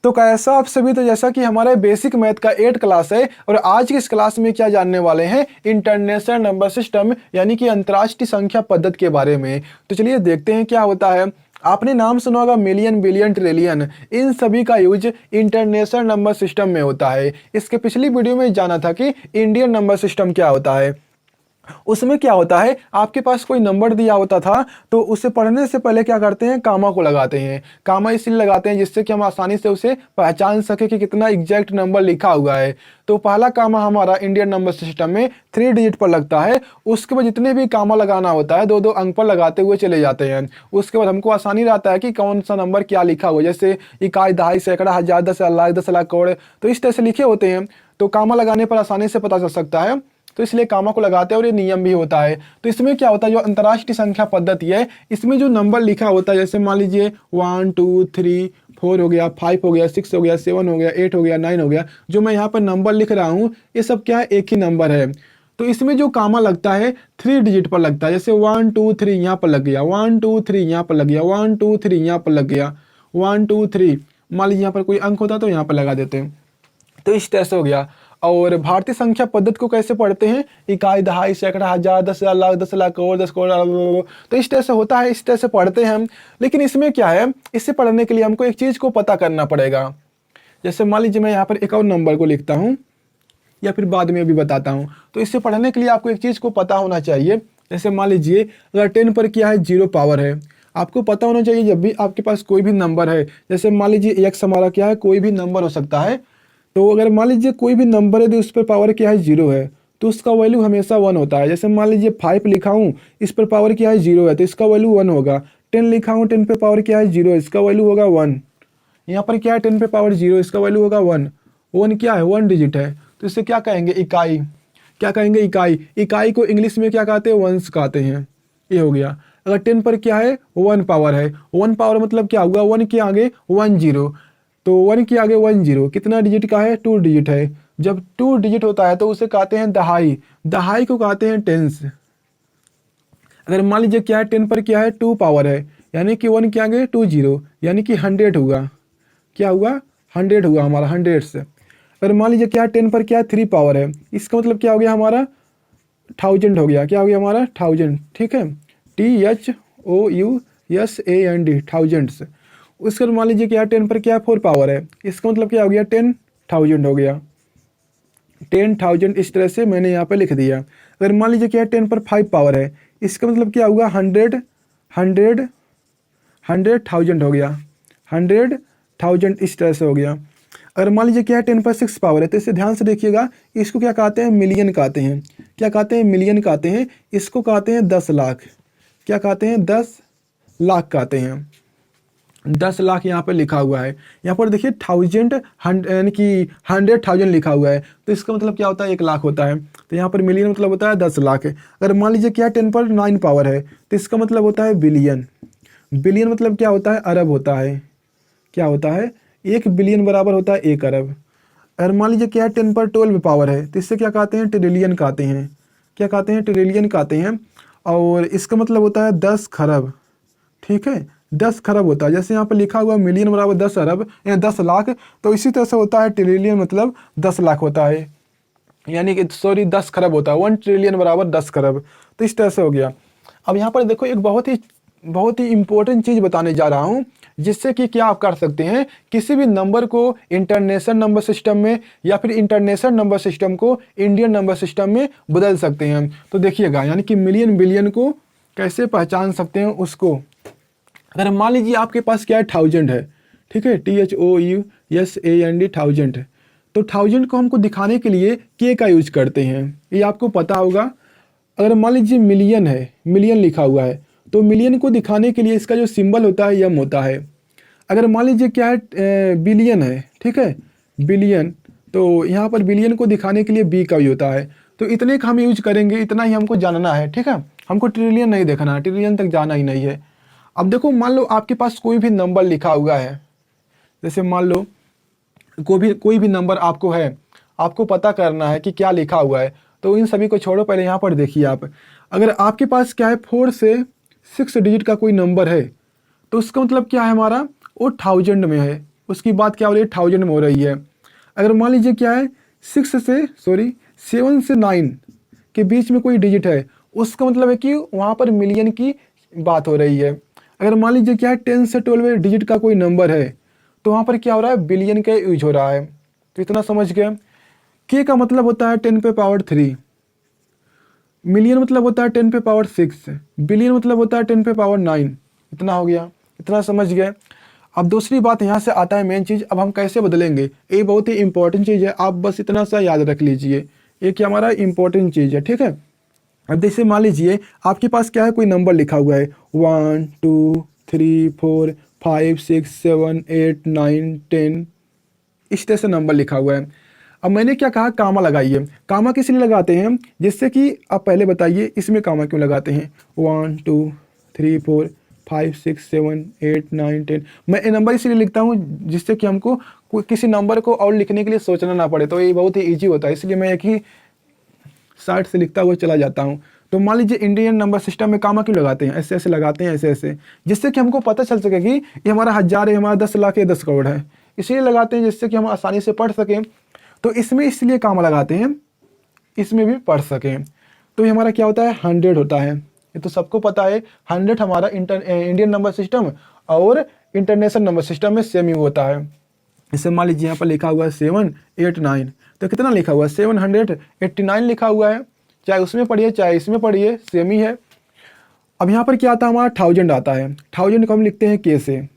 तो कैसा आप सभी, तो जैसा कि हमारा बेसिक मैथ का 8 क्लास है और आज की इस क्लास में क्या जानने वाले हैं, इंटरनेशनल नंबर सिस्टम यानी कि अंतर्राष्ट्रीय संख्या पद्धति के बारे में। तो चलिए देखते हैं क्या होता है। आपने नाम सुना होगा मिलियन, बिलियन, ट्रिलियन, इन सभी का यूज इंटरनेशनल नंबर सिस्टम में होता है। इसके पिछली वीडियो में जाना था कि इंडियन नंबर सिस्टम क्या होता है। उसमें क्या होता है, आपके पास कोई नंबर दिया होता था तो उसे पढ़ने से पहले क्या करते हैं, कामा को लगाते हैं। कामा इसलिए लगाते हैं जिससे कि हम आसानी से उसे पहचान सके कि कितना एग्जैक्ट नंबर लिखा हुआ है। तो पहला कामा हमारा इंडियन नंबर सिस्टम में 3 डिजिट पर लगता है। उसके बाद जितने भी कामा लगाना होता है 2-2 अंक पर लगाते हुए चले जाते हैं। उसके बाद हमको आसानी रहता है कि कौन सा नंबर क्या लिखा हुआ, जैसे इकाई, दहाई, सैकड़ा, हजार, 10 लाख, 10 लाख, करोड़, तो इस तरह से लिखे होते हैं। तो कामा लगाने पर आसानी से पता चल सकता है, तो इसलिए कामा को लगाते हैं और ये नियम भी होता है। तो इसमें क्या होता है, जो अंतर्राष्ट्रीय संख्या पद्धति है इसमें जो नंबर लिखा होता है, जैसे मान लीजिए 1 2 3 4 हो गया, 5 हो गया, 6 हो गया, 7 हो गया, 8 हो गया, 9 हो गया, जो मैं यहाँ पर नंबर लिख रहा हूँ ये सब क्या है, एक ही नंबर है। तो इसमें जो कामा लगता है 3 डिजिट पर लगता है। जैसे 1 2 3 यहाँ पर लग गया, 1 2 3 यहाँ पर लग गया, 1 2 3 यहाँ पर लग गया, 1 2 3, मान लीजिए यहाँ पर कोई अंक होता तो यहाँ पर लगा देते हैं। तो इस तरह से हो गया। और भारतीय संख्या पद्धति को कैसे पढ़ते हैं, इकाई, दहाई, सैकड़ा, हजार, 10 लाख, 10 लाख, करोड़, 10 करोड़, तो इस तरह से होता है, इस तरह से पढ़ते हैं हम। लेकिन इसमें क्या है, इससे पढ़ने के लिए हमको एक चीज को पता करना पड़ेगा। जैसे मान लीजिए मैं यहाँ पर एक और नंबर को लिखता हूँ, या फिर बाद में भी बताता हूँ। तो इससे पढ़ने के लिए आपको एक चीज को पता होना चाहिए। जैसे मान लीजिए अगर 10 पर क्या है, 0 पावर है। आपको पता होना चाहिए जब भी आपके पास कोई भी नंबर है, जैसे मान लीजिए x हमारा क्या है, कोई भी नंबर हो सकता है। तो अगर मान लीजिए कोई भी नंबर है तो उस पर पावर क्या है, 0 है, तो उसका वैल्यू हमेशा 1 होता है। जैसे मान लीजिए 5 लिखा हूँ, इस पर पावर क्या है, 0 है, तो इसका वैल्यू 1 होगा। 10 लिखा हूँ, 10 पे पावर क्या है, 0 है, इसका वैल्यू होगा 1। यहाँ पर क्या है, 10 पे पावर 0, इसका वैल्यू होगा 1। 1 क्या है, 1 डिजिट है, तो इसे क्या कहेंगे, इकाई। क्या कहेंगे, इकाई। इकाई को इंग्लिश में क्या कहते हैं, वंस कहते हैं। ये हो गया। अगर 10 पर क्या है, 1 पावर है। 1 पावर मतलब क्या हुआ, 1 के आगे 1 0, तो 1 के आगे 1 0 कितना डिजिट का है, 2 डिजिट है। जब 2 डिजिट होता है तो उसे कहते हैं दहाई। दहाई को कहते हैं टेंस। अगर मान लीजिए क्या है, 10 पर क्या है, 2 पावर है, यानी कि 1 के आगे 2 0, यानी कि 100 हुआ। क्या हुआ, 100 हुआ हमारा, 100 से। अगर मान लीजिए क्या है, 10 पर क्या है, 3 पावर है, इसका मतलब क्या हो गया हमारा, 1000 हो गया। क्या हो गया हमारा, 1000। ठीक है, THOUSAND, थाउजेंड्स। उसके बाद मान लीजिए क्या है, 10 पर क्या है, 4 पावर है, इसका मतलब क्या हो गया, 10,000 हो गया, 10,000। इस तरह से मैंने यहाँ पे लिख दिया। अगर मान लीजिए क्या है, 10 पर 5 पावर है, इसका मतलब क्या हुआ, 100,000 हो गया, 100,000 इस तरह से हो गया। अगर मान लीजिए क्या है, 10 पर 6 पावर है, तो इसे ध्यान से देखिएगा, इसको क्या कहते हैं, मिलियन कहते हैं। क्या कहते हैं, मिलियन कहते हैं। इसको कहते हैं 10 लाख। क्या कहते हैं, 10 लाख कहते हैं। 10 लाख यहाँ पर लिखा हुआ है। यहाँ पर देखिए 1000, यानी कि 100,000 लिखा हुआ है, तो इसका मतलब क्या होता है, 1 लाख होता है। तो यहाँ पर मिलियन मतलब होता है 10 लाख। अगर मान लीजिए क्या है, 10 पर 9 पावर है, तो इसका मतलब होता है बिलियन। बिलियन मतलब क्या होता है, अरब होता है। क्या होता है, 1 बिलियन बराबर होता है 1 अरब। अगर मान लीजिए क्या है, 10 पर 12 पावर है, तो इससे क्या कहते हैं, ट्रिलियन कहते हैं। क्या कहते हैं, ट्रिलियन कहते हैं। और इसका मतलब होता है 10 खरब। ठीक है, 10 खरब होता है। जैसे यहाँ पर लिखा हुआ मिलियन बराबर 10 अरब या 10 लाख, तो इसी तरह से होता है ट्रिलियन मतलब 10 लाख होता है, यानी कि सॉरी 10 खरब होता है। 1 ट्रिलियन बराबर 10 खरब। तो इस तरह से हो गया। अब यहाँ पर देखो, एक बहुत ही इंपॉर्टेंट चीज़ बताने जा रहा हूँ, जिससे कि क्या आप कर सकते हैं, किसी भी नंबर को इंटरनेशनल नंबर सिस्टम में या फिर इंटरनेशनल नंबर सिस्टम को इंडियन नंबर सिस्टम में बदल सकते हैं। तो देखिएगा, यानी कि मिलियन, बिलियन को कैसे पहचान सकते हैं उसको। अगर मान लीजिए आपके पास क्या है, 1000 है। ठीक है, THOUSAND, 1000। तो 1000 को हमको दिखाने के लिए के का यूज करते हैं, ये आपको पता होगा। अगर मान लीजिए मिलियन है, मिलियन लिखा हुआ है, तो मिलियन को दिखाने के लिए इसका जो सिंबल होता है, यम होता है। अगर मान लीजिए क्या है, बिलियन है, ठीक है, बिलियन, तो यहाँ पर बिलियन को दिखाने के लिए बी का यूज होता है। तो इतने का हम यूज करेंगे, इतना ही हमको जानना है। ठीक है, हमको ट्रिलियन नहीं देखना है, ट्रिलियन तक जाना ही नहीं है। अब देखो, मान लो आपके पास कोई भी नंबर लिखा हुआ है, जैसे मान लो कोई भी नंबर आपको है, आपको पता करना है कि क्या लिखा हुआ है। तो इन सभी को छोड़ो, पहले यहाँ पर देखिए आप। अगर आपके पास क्या है, 4 से 6 डिजिट का कोई नंबर है, तो उसका मतलब क्या है हमारा, वो 1000 में है, उसकी बात क्या हो रही है, 1000 में हो रही है। अगर मान लीजिए क्या है 7 से 9 के बीच में कोई डिजिट है, उसका मतलब है कि वहाँ पर मिलियन की बात हो रही है। अगर मान लीजिए क्या है 10 से 12 डिजिट का कोई नंबर है, तो वहाँ पर क्या हो रहा है, बिलियन का यूज हो रहा है। तो इतना समझ गए। के का मतलब होता है 10 पे पावर 3, मिलियन मतलब होता है 10 पे पावर 6, बिलियन मतलब होता है 10 पे पावर 9। इतना हो गया, इतना समझ गए। अब दूसरी बात यहाँ से आता है मेन चीज़, अब हम कैसे बदलेंगे, ये बहुत ही इंपॉर्टेंट चीज़ है, आप बस इतना सा याद रख लीजिए, ये क्या हमारा इंपॉर्टेंट चीज़ है, ठीक है। अब जैसे मान लीजिए आपके पास क्या है, कोई नंबर लिखा हुआ है 1 2 3 4 5 6 7 8 9 10, इस तरह से नंबर लिखा हुआ है। अब मैंने क्या कहा, कामा लगाइए। कामा किस लिए लगाते हैं, जिससे कि आप पहले बताइए इसमें कामा क्यों लगाते हैं। 1 2 3 4 5 6 7 8 9 10, मैं ये नंबर इसलिए लिखता हूँ जिससे कि हमको किसी नंबर को और लिखने के लिए सोचना ना पड़े, तो ये बहुत ही ईजी होता है, इसलिए मैं एक ही साइड से लिखता हुआ चला जाता हूँ। तो मान लीजिए इंडियन नंबर सिस्टम में कामा क्यों लगाते हैं, ऐसे ऐसे लगाते हैं, ऐसे ऐसे, जिससे कि हमको पता चल सके कि ये हमारा 1000 है, हमारा 10 लाख है, 10 करोड़ है, इसलिए लगाते हैं जिससे कि हम आसानी से पढ़ सकें। तो इसमें इसलिए कामा लगाते हैं, इसमें भी पढ़ सकें। तो ये हमारा क्या होता है, 100 होता है, ये तो सबको पता है। 100 हमारा इंडियन नंबर सिस्टम और इंटरनेशनल नंबर सिस्टम में सेम ही होता है। जैसे मान लीजिए यहाँ पर लिखा हुआ है 789, तो कितना लिखा हुआ है, 789 लिखा हुआ है, चाहे उसमें पढ़िए चाहे इसमें पढ़िए सेम ही है। अब यहाँ पर क्या आता है, हमारा 1000 आता है, 1000 को हम लिखते हैं के से।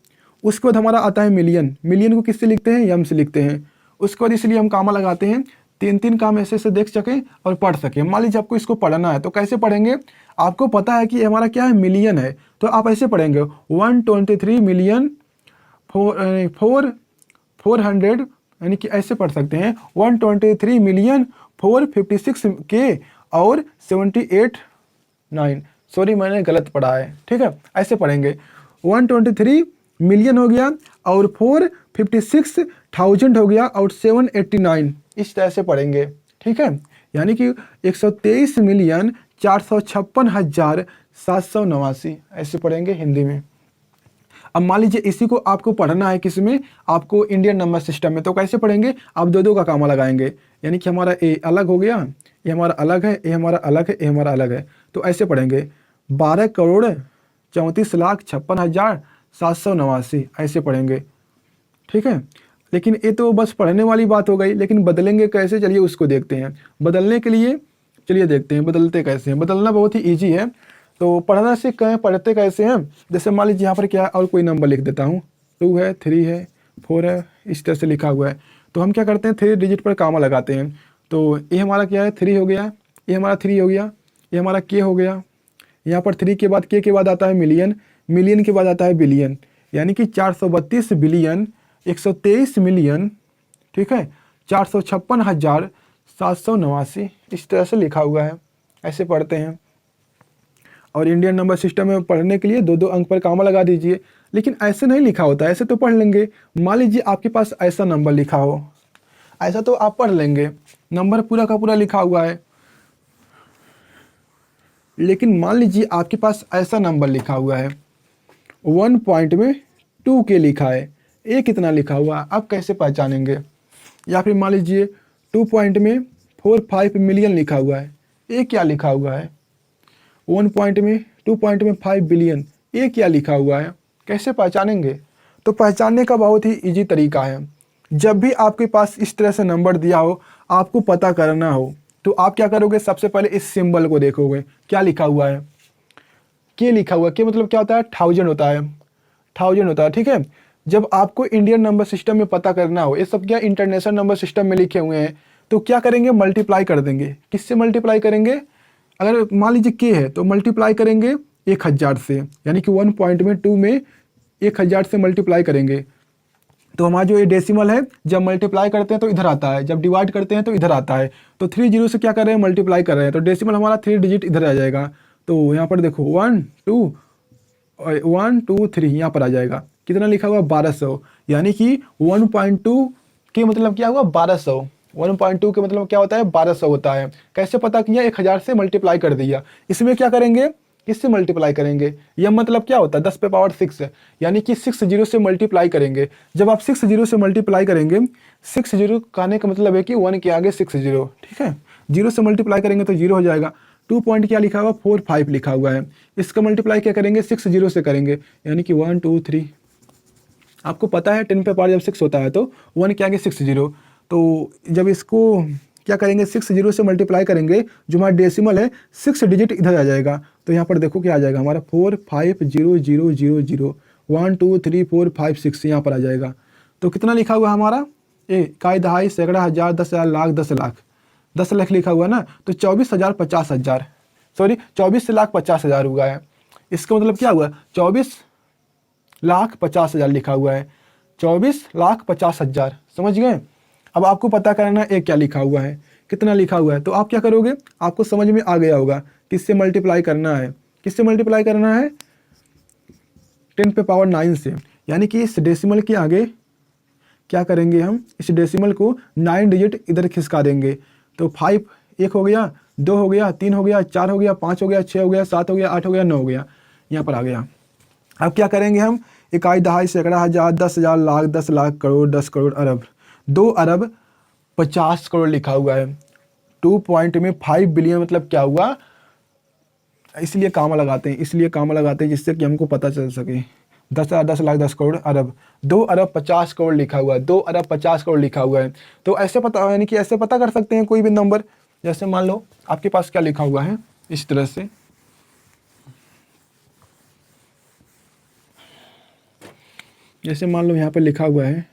उसके बाद हमारा आता है मिलियन, मिलियन को किससे लिखते हैं, यम से लिखते हैं। उसके बाद इसलिए हम कामा लगाते हैं, 3 काम ऐसे ऐसे देख सकें और पढ़ सकें। मान लीजिए आपको इसको पढ़ना है तो कैसे पढ़ेंगे, आपको पता है कि ये हमारा क्या है, मिलियन है, तो आप ऐसे पढ़ेंगे 123 मिलियन 400, यानी कि ऐसे पढ़ सकते हैं 123 मिलियन 456 के और 78 9, सॉरी मैंने गलत पढ़ा है, ठीक है, ऐसे पढ़ेंगे 123 मिलियन हो गया और 456,000 हो गया और 789, इस तरह से पढ़ेंगे, ठीक है। यानी कि 123 मिलियन 456,789 ऐसे पढ़ेंगे हिंदी में। अब मान लीजिए इसी को आपको पढ़ना है किस में, आपको इंडियन नंबर सिस्टम में, तो कैसे पढ़ेंगे, आप दो का कामा लगाएंगे, यानी कि हमारा ए अलग हो गया, ये हमारा अलग है, ये हमारा अलग है, ये हमारा अलग है, तो ऐसे पढ़ेंगे 12,34,56,789 ऐसे पढ़ेंगे, ठीक है। लेकिन ये तो बस पढ़ने वाली बात हो गई, लेकिन बदलेंगे कैसे, चलिए उसको देखते हैं। बदलने के लिए चलिए देखते हैं बदलते कैसे हैं। बदलना बहुत ही ईजी है, तो पढ़ना से कहें पढ़ते कैसे हैं। जैसे मान लीजिए यहाँ पर क्या है, और कोई नंबर लिख देता हूँ, 2 है, 3 है, 4 है, इस तरह से लिखा हुआ है, तो हम क्या करते हैं 3 डिजिट पर कामा लगाते हैं। तो ये हमारा क्या है, 3 हो गया, ये हमारा 3 हो गया, ये हमारा के हो गया, यहाँ पर 3 के बाद के बाद आता है मिलियन, मिलियन के बाद आता है बिलियन, यानी कि 432 बिलियन 123 मिलियन, ठीक है, 456,789 इस तरह से लिखा हुआ है, ऐसे पढ़ते हैं। और इंडियन नंबर सिस्टम में पढ़ने के लिए 2 अंक पर कामा लगा दीजिए। लेकिन ऐसे नहीं लिखा होता, ऐसे तो पढ़ लेंगे। मान लीजिए आपके पास ऐसा नंबर लिखा हो, ऐसा तो आप पढ़ लेंगे, नंबर पूरा का पूरा लिखा हुआ है। लेकिन मान लीजिए आपके पास ऐसा नंबर लिखा हुआ है, 1 पॉइंट में 2 के लिखा है, ए कितना लिखा हुआ है, आप कैसे पहचानेंगे। या फिर मान लीजिए 2 पॉइंट में 45 मिलियन लिखा हुआ है, ए क्या लिखा हुआ है। 1 पॉइंट में 2 पॉइंट में 5 बिलियन, ये क्या लिखा हुआ है, कैसे पहचानेंगे। तो पहचानने का बहुत ही इजी तरीका है। जब भी आपके पास इस तरह से नंबर दिया हो, आपको पता करना हो, तो आप क्या करोगे, सबसे पहले इस सिंबल को देखोगे, क्या लिखा हुआ है, के लिखा हुआ है। के मतलब क्या होता है, 1000 होता है, 1000 होता है, ठीक है। जब आपको इंडियन नंबर सिस्टम में पता करना हो, ये सब क्या इंटरनेशनल नंबर सिस्टम में लिखे हुए हैं, तो क्या करेंगे, मल्टीप्लाई कर देंगे। किससे मल्टीप्लाई करेंगे, अगर मान लीजिए के है तो मल्टीप्लाई करेंगे 1000 से, यानी कि 1 पॉइंट में 2 में 1000 से मल्टीप्लाई करेंगे, तो हमारा जो ये डेसिमल है, जब मल्टीप्लाई करते हैं तो इधर आता है, जब डिवाइड करते हैं तो इधर आता है। तो 3 जीरो से क्या कर रहे हैं, मल्टीप्लाई कर रहे हैं, तो डेसिमल हमारा 3 डिजिट इधर आ जाएगा। तो यहाँ पर देखो 1 2 3 यहाँ पर आ जाएगा, कितना लिखा हुआ 1200, यानी कि 1.2 के मतलब क्या हुआ 1200, 1.2 के मतलब क्या होता है 1200 होता है। कैसे पता किया, 1000 से मल्टीप्लाई कर दिया। इसमें क्या करेंगे, किससे मल्टीप्लाई करेंगे? यह मतलब क्या होता है 10 पे पावर 6 यानी कि 6 जीरो से मल्टीप्लाई करेंगे। जब आप 6 जीरो से मल्टीप्लाई करेंगे, 6 जीरो कहने का मतलब है कि 1 के आगे 6 जीरो, ठीक है। जीरो से मल्टीप्लाई करेंगे तो जीरो हो जाएगा। 2 पॉइंट क्या लिखा हुआ 4 5 लिखा हुआ है। इसका मल्टीप्लाई क्या करेंगे 6 जीरो से करेंगे यानी कि 1 2 3। आपको पता है 10 पे पावर जब 6 होता है तो 1 के आगे 6 जीरो, तो जब इसको क्या करेंगे 6 जीरो से मल्टीप्लाई करेंगे, जो हमारा डेसिमल है 6 डिजिट इधर आ जाएगा। तो यहाँ पर देखो क्या आ जाएगा हमारा 4 5 0 0 0 0 1 2 3 4 5 6 यहाँ पर आ जाएगा। तो कितना लिखा हुआ हमारा इकाई दहाई सैकड़ा हज़ार 10,000 लाख 10 लाख 10 लाख लिखा हुआ ना, तो 24,000 50,000 सॉरी 24,50,000 हुआ है। इसका मतलब क्या हुआ 24,50,000 लिखा हुआ है, 24,50,000 समझ गए। अब आपको पता करना है क्या लिखा हुआ है, कितना लिखा हुआ है। तो आप क्या करोगे, आपको समझ में आ गया होगा किससे मल्टीप्लाई करना है। किससे मल्टीप्लाई करना है 10 पे पावर 9 से, यानी कि इस डेसिमल के आगे क्या करेंगे हम, इस डेसिमल को 9 डिजिट इधर खिसका देंगे। तो 5 1 हो गया, 2 हो गया, 3 हो गया, 4 हो गया, 5 हो गया, 6 हो गया, 7 हो गया, 8 हो गया, 9 हो गया, यहाँ पर आ गया। अब क्या करेंगे हम इकाई दहाई सैकड़ा हज़ार 10,000 लाख 10 लाख करोड़ 10 करोड़ अरब 2 अरब 50 करोड़ लिखा हुआ है। 2 पॉइंट में 5 बिलियन मतलब क्या हुआ, इसलिए कामा लगाते हैं, इसलिए कामा लगाते हैं जिससे कि हमको पता चल सके। 10,000 10 लाख 10 करोड़ अरब 2 अरब 50 करोड़ लिखा हुआ है, 2 अरब 50 करोड़ लिखा हुआ है। तो ऐसे पता यानी कि ऐसे पता कर सकते हैं कोई भी नंबर। जैसे मान लो आपके पास क्या लिखा हुआ है इस तरह से, जैसे मान लो यहाँ पर लिखा हुआ है,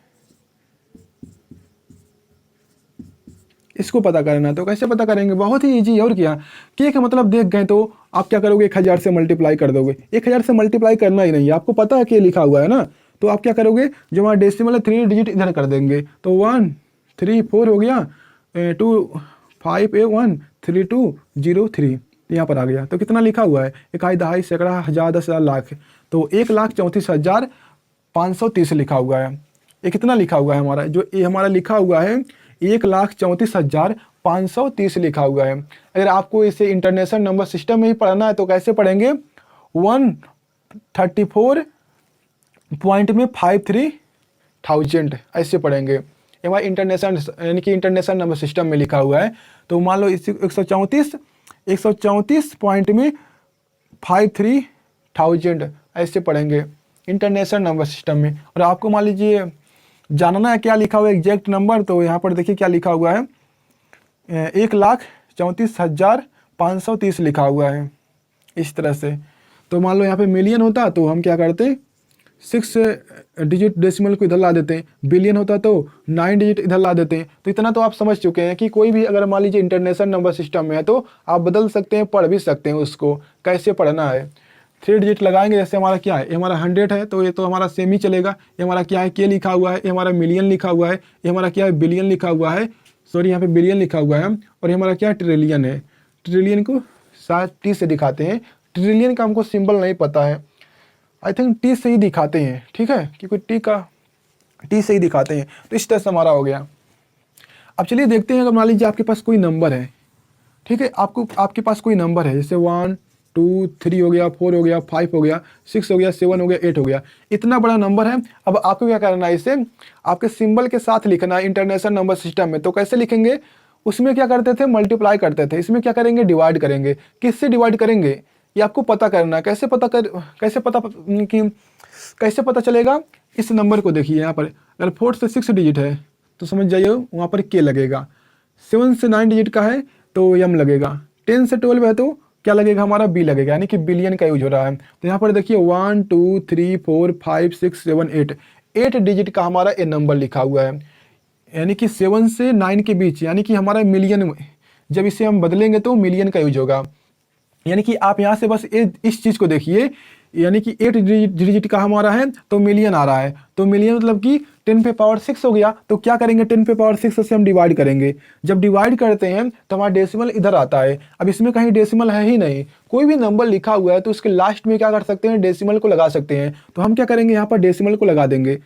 इसको पता करना। तो कैसे पता करेंगे, बहुत ही इजी। और क्या के का मतलब देख गए तो आप क्या करोगे 1000 से मल्टीप्लाई कर दोगे। 1000 से मल्टीप्लाई करना ही नहीं है, आपको पता है कि लिखा हुआ है ना। तो आप क्या करोगे, जो हमारा डेसिमल है 3 डिजिट इधर कर देंगे। तो 1 3 4 हो गया, 2 5 1 3 2 0 3 यहाँ पर आ गया। तो कितना लिखा हुआ है इकाई दहाई सैकड़ा हज़ार 10,000 लाख, तो 1,34,530 लिखा हुआ है। ये कितना लिखा हुआ है हमारा, जो ये हमारा लिखा हुआ है 1,34,530 लिखा हुआ है। अगर आपको इसे इंटरनेशनल नंबर सिस्टम में ही पढ़ना है तो कैसे पढ़ेंगे 134 पॉइंट में 53,000 ऐसे पढ़ेंगे। ये हमारा इंटरनेशनल यानी कि इंटरनेशनल नंबर सिस्टम में लिखा हुआ है। तो मान लो इस 134 पॉइंट में 53,000 ऐसे पढ़ेंगे इंटरनेशनल नंबर सिस्टम में। और आपको मान लीजिए जानना है क्या लिखा हुआ है एग्जैक्ट नंबर, तो यहाँ पर देखिए क्या लिखा हुआ है 1,34,530 लिखा हुआ है इस तरह से। तो मान लो यहाँ पे मिलियन होता तो हम क्या करते 6 डिजिट डेसिमल को इधर ला देते हैं, बिलियन होता तो 9 डिजिट इधर ला देते हैं। तो इतना तो आप समझ चुके हैं कि कोई भी अगर मान लीजिए इंटरनेशनल नंबर सिस्टम में है तो आप बदल सकते हैं, पढ़ भी सकते हैं उसको कैसे पढ़ना है। 3 डिजिट लगाएंगे, जैसे हमारा क्या है, ये हमारा 100 है तो ये तो हमारा सेम ही चलेगा। ये हमारा क्या है के लिखा हुआ है, ये हमारा मिलियन लिखा हुआ है, ये हमारा क्या है बिलियन लिखा हुआ है, सॉरी यहाँ पे बिलियन लिखा हुआ है। और ये हमारा क्या ट्रिलियन है, ट्रिलियन को शायद टी से दिखाते हैं। ट्रिलियन का हमको सिंबल नहीं पता है, आई थिंक टी से ही दिखाते हैं, ठीक है, क्योंकि टी से ही दिखाते हैं। तो इस तरह से हमारा हो गया। अब चलिए देखते हैं, अगर मान लीजिए आपके पास कोई नंबर है, ठीक है, आपके पास कोई नंबर है, जैसे 1 2 3 हो गया, 4 हो गया, 5 हो गया, 6 हो गया, 7 हो गया, 8 हो गया, इतना बड़ा नंबर है। अब आपको क्या करना है, इसे आपके सिंबल के साथ लिखना है इंटरनेशनल नंबर सिस्टम में। तो कैसे लिखेंगे, उसमें क्या करते थे मल्टीप्लाई करते थे, इसमें क्या करेंगे डिवाइड करेंगे। किससे डिवाइड करेंगे ये आपको पता करना है। कैसे पता चलेगा, इस नंबर को देखिए यहाँ पर, अगर 4 से 6 डिजिट है तो समझ जाइए वहाँ पर के लगेगा, 7 से 9 डिजिट का है तो एम लगेगा, 10 से 12 है तो क्या लगेगा हमारा बी लगेगा, यानी कि बिलियन का यूज हो रहा है। तो यहाँ पर देखिए 1 2 3 4 5 6 7 8 डिजिट का हमारा ए नंबर लिखा हुआ है, यानी कि 7 से 9 के बीच, यानी कि हमारा मिलियन, जब इसे हम बदलेंगे तो मिलियन का यूज होगा। यानी कि आप यहाँ से बस इस चीज़ को देखिए, यानी कि 8 डिजिट का हमारा है तो मिलियन आ रहा है। तो मिलियन मतलब कि 10 पे पावर 6 हो गया। तो क्या करेंगे 10 पे पावर 6 से हम डिवाइड करेंगे। जब डिवाइड करते हैं तो हमारा डेसिमल इधर आता है। अब इसमें कहीं डेसिमल है ही नहीं, कोई भी नंबर लिखा हुआ है तो उसके लास्ट में क्या कर सकते हैं डेसिमल को लगा सकते हैं। तो हम क्या करेंगे यहाँ पर डेसिमल को लगा देंगे।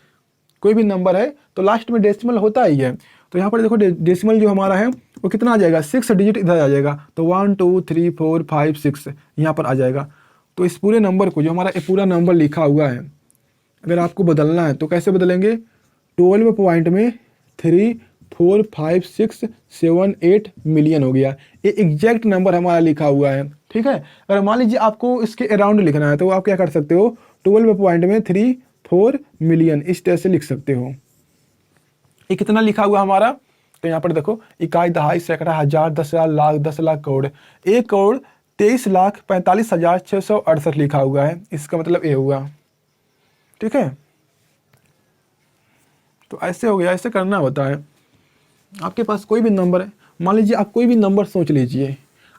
कोई भी नंबर है तो लास्ट में डेसिमल होता ही है। तो यहाँ पर देखो डेसिमल जो हमारा है वो कितना आ जाएगा 6 डिजिट इधर आ जाएगा। तो 1 2 3 4 5 6 यहाँ पर आ जाएगा। तो इस पूरे नंबर को, जो हमारा ये पूरा नंबर लिखा हुआ है, अगर आपको बदलना है तो कैसे बदलेंगे? 12 पॉइंट में 3, 4, 5, 6, 7, 8 मिलियन हो गया। ये एग्जैक्ट नंबर हमारा लिखा हुआ है, ठीक है। अगर मान लीजिए आपको इसके अराउंड लिखना है तो आप क्या कर सकते हो? 12 पॉइंट में 3, 4 मिलियन, इस तरह से लिख सकते हो। ये कितना लिखा हुआ हमारा? तो यहाँ पर देखो, इकाई, दहाई, सैकड़ा, हजार, 10,000, लाख, 10 लाख, करोड़। 1 करोड़ 23,45,668 लिखा हुआ है। इसका मतलब ये हुआ, ठीक है। तो ऐसे हो गया, ऐसे करना होता है। आपके पास कोई भी नंबर है, मान लीजिए आप कोई भी नंबर सोच लीजिए,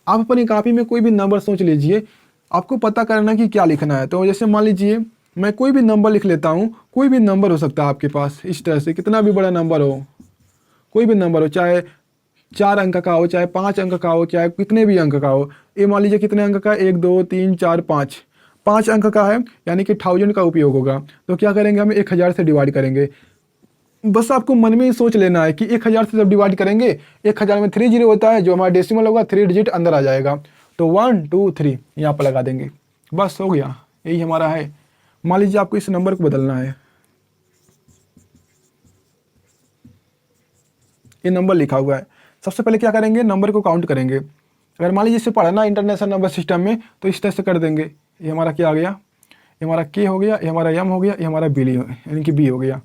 आप अपनी कॉपी में कोई भी नंबर सोच लीजिए, आपको पता करना कि क्या लिखना है। तो जैसे मान लीजिए मैं कोई भी नंबर लिख लेता हूँ, कोई भी नंबर हो सकता है आपके पास, इस तरह से, कितना भी बड़ा नंबर हो, कोई भी नंबर हो, चाहे 4 अंक का हो, चाहे 5 अंक का हो, चाहे कितने भी अंक का हो। ये मान लीजिए कितने अंक का? 1, 2, 3, 4, 5, 5 अंक का है, यानी कि 1000 का उपयोग होगा। तो क्या करेंगे? हम 1000 से डिवाइड करेंगे। बस आपको मन में ही सोच लेना है कि 1000 से जब डिवाइड करेंगे, 1000 में 3 जीरो होता है, जो हमारा डेसिमल होगा 3 डिजिट अंदर आ जाएगा। तो 1, 2, 3 यहाँ पर लगा देंगे, बस हो गया। यही हमारा है। मान लीजिए आपको इस नंबर को बदलना है, ये नंबर लिखा हुआ है। सबसे पहले क्या करेंगे? नंबर को काउंट करेंगे। अगर मान लीजिए इसे पढ़ना इंटरनेशनल नंबर सिस्टम में, तो इस तरह से कर देंगे। ये हमारा क्या आ गया? ये हमारा के हो गया, ये हमारा एम हो गया, ये हमारा बिली यानी कि बी हो गया।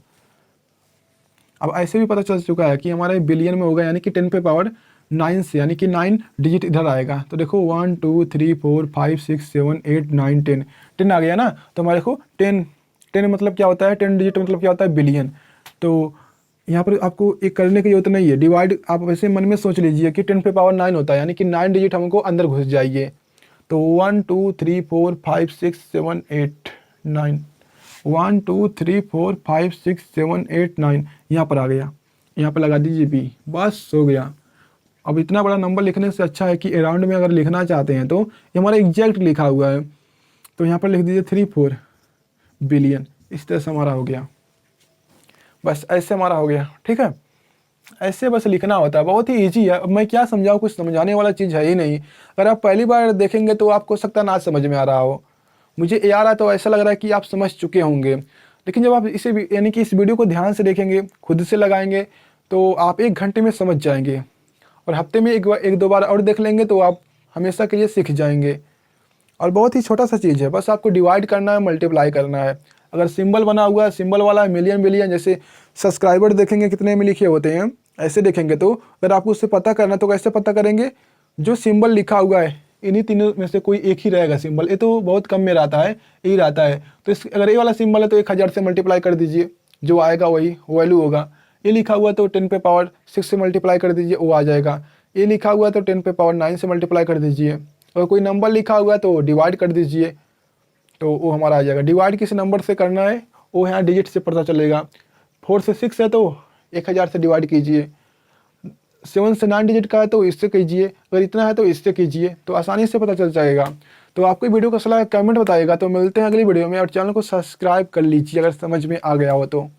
अब ऐसे भी पता चल चुका है कि हमारा बिलियन में होगा, यानी कि 10 पे पावर 9 से, यानी कि 9 डिजिट इधर आएगा। तो देखो 1, 2, 3, 4, 5, 6, 7, 8, 9, 10, 10 आ गया ना। तो हमारे देखो 10 मतलब क्या होता है? 10 डिजिट मतलब क्या होता है? बिलियन। तो यहाँ पर आपको एक करने की जरूरत नहीं है, डिवाइड आप वैसे मन में सोच लीजिए कि 10 पे पावर 9 होता है, यानी कि 9 डिजिट हमको अंदर घुस जाइए। तो 1, 2, 3, 4, 5, 6, 7, 8, 9, 1, 2, 3, 4, 5, 6, 7, 8, 9 यहाँ पर आ गया। यहाँ पर लगा दीजिए बी, बस हो गया। अब इतना बड़ा नंबर लिखने से अच्छा है कि अराउंड में अगर लिखना चाहते हैं तो ये हमारा एग्जैक्ट लिखा हुआ है, तो यहाँ पर लिख दीजिए 34 बिलियन। इस तरह से हमारा हो गया, बस ऐसे हमारा हो गया, ठीक है। ऐसे बस लिखना होता है, बहुत ही ईजी है। अब मैं क्या समझाऊँ, कुछ समझाने वाला चीज़ है ही नहीं। अगर आप पहली बार देखेंगे तो आपको सकता ना समझ में आ रहा हो, मुझे ये आ रहा है तो ऐसा लग रहा है कि आप समझ चुके होंगे। लेकिन जब आप इसे यानी कि इस वीडियो को ध्यान से देखेंगे, खुद से लगाएंगे, तो आप 1 घंटे में समझ जाएंगे। और हफ्ते में एक दो बार और देख लेंगे तो आप हमेशा के लिए सीख जाएंगे। और बहुत ही छोटा सा चीज़ है, बस आपको डिवाइड करना है, मल्टीप्लाई करना है। अगर सिंबल बना हुआ है, सिंबल वाला है, मिलियन बिलियन, जैसे सब्सक्राइबर देखेंगे कितने में लिखे होते हैं, ऐसे देखेंगे। तो अगर आपको उससे पता करना है तो कैसे पता करेंगे? जो सिंबल लिखा हुआ है इन्हीं तीनों में से कोई एक ही रहेगा सिंबल। ये तो बहुत कम में रहता है, यही रहता है। तो इस अगर ये वाला सिंबल है तो 1000 से मल्टीप्लाई कर दीजिए, जो आएगा वही वैल्यू होगा। ये लिखा हुआ तो 10 पे पावर 6 से मल्टीप्लाई कर दीजिए, वो आ जाएगा। ये लिखा हुआ तो 10 पे पावर 9 से मल्टीप्लाई कर दीजिए। और कोई नंबर लिखा हुआ है तो डिवाइड कर दीजिए, तो वो हमारा आ जाएगा। डिवाइड किस नंबर से करना है वो यहाँ डिजिट से पता चलेगा। 4 से 6 है तो 1000 से डिवाइड कीजिए, 7 से 9 डिजिट का है तो इससे कीजिए, अगर इतना है तो इससे कीजिए, तो आसानी से पता चल जाएगा। तो आपको वीडियो का सलाह कमेंट बताइएगा। तो मिलते हैं अगली वीडियो में, और चैनल को सब्सक्राइब कर लीजिए अगर समझ में आ गया हो तो।